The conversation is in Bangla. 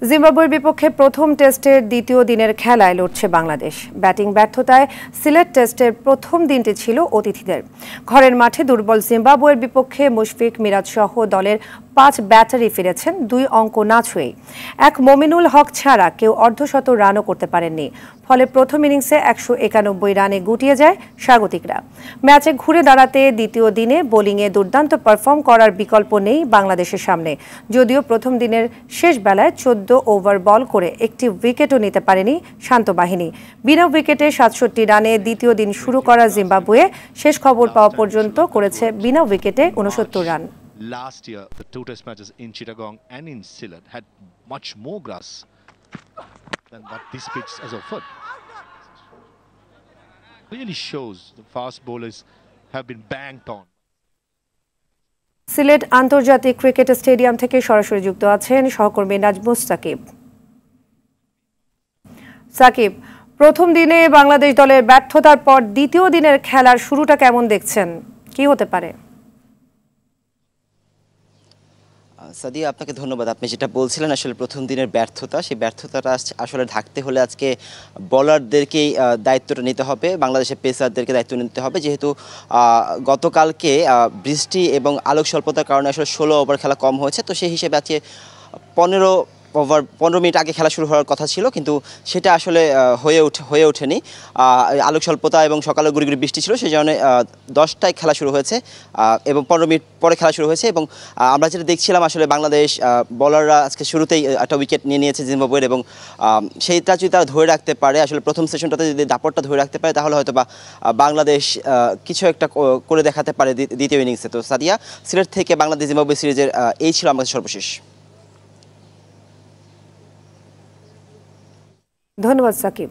জিম্বাবুয়ের বিপক্ষে প্রথম টেস্টের দ্বিতীয় দিনের খেলায় লড়ছে বাংলাদেশ। ব্যাটিং ব্যর্থতায় সিলেট টেস্টের প্রথম দিনটি ছিল অতিথিদের। ঘরের মাঠে দুর্বল জিম্বাবুয়ের বিপক্ষে মুশফিক, মিরাজ সহ দলের 5 ব্যাটারই ফিরেছেন 2 অঙ্ক না ছুঁয়েই। এক মমিনুল হক ছাড়া কেউ অর্ধশত রানও করতে পারেননি। ফলে প্রথম ইনিংসে 191 রানে গুটিয়ে যায় স্বাগতিকরা। ম্যাচে ঘুরে দাঁড়াতে দ্বিতীয় দিনে বোলিংয়ে দুর্দান্ত পারফর্ম করার বিকল্প নেই বাংলাদেশের সামনে। যদিও প্রথম দিনের শেষ বেলায় 14 ওভার বল করে একটি উইকেটও নিতে পারেনি শান্ত বাহিনী। বিনা উইকেটে 67 রানে দ্বিতীয় দিন শুরু করা জিম্বাবুয়ে শেষ খবর পাওয়া পর্যন্ত করেছে বিনা উইকেটে 69 run. Last year, the 2 test matches in Chittagong and in Sylhet had much more grass than what this pitch has offered. Really shows the fast bowlers have been banged on. Sylhet আন্তর্জাতিক ক্রিকেট স্টেডিয়াম থেকে সরাসরি যুক্ত আছেন সহকর্মী নাজমুস সাকিব। সাকিব, প্রথম দিনে বাংলাদেশ দলের ব্যর্থতার পর দ্বিতীয় দিনের খেলার শুরুটা কেমন দেখছেন? কি হতে পারে? সাদিয়া, আপনাকে ধন্যবাদ। আপনি যেটা বলছিলেন আসলে প্রথম দিনের ব্যর্থতা, সেই ব্যর্থতাটা আসলে ঢাকতে হলে আজকে বলারদেরকেই দায়িত্বটা নিতে হবে, বাংলাদেশের পেসারদেরকে দায়িত্ব নিতে হবে। যেহেতু গতকালকে বৃষ্টি এবং আলোক স্বল্পতার কারণে আসলে 16 ওভার খেলা কম হয়েছে, তো সেই হিসেবে আজকে 15 মিনিট আগে খেলা শুরু হওয়ার কথা ছিল, কিন্তু সেটা আসলে হয়ে ওঠেনি। আলোক স্বল্পতা এবং সকালে গুড়ি বৃষ্টি ছিল, সেই কারণে 10টায় খেলা শুরু হয়েছে এবং 15 মিনিট পরে খেলা শুরু হয়েছে। এবং আমরা যেটা দেখছিলাম আসলে বাংলাদেশ বলাররা আজকে শুরুতেই একটা উইকেট নিয়েছে জিম্বাবুয়ের, এবং সেইটা যদি তারা ধরে রাখতে পারে, আসলে প্রথম সেশনটাতে যদি দাপটটা ধরে রাখতে পারে, তাহলে হয়তো বা বাংলাদেশ কিছু একটা করে দেখাতে পারে দ্বিতীয় ইনিংসে। তো সাদিয়া, সিলেট থেকে বাংলাদেশ জিম্বাবুয়ে সিরিজের এই ছিল আমাদের সর্বশেষ। ধন্যবাদ সাকিব।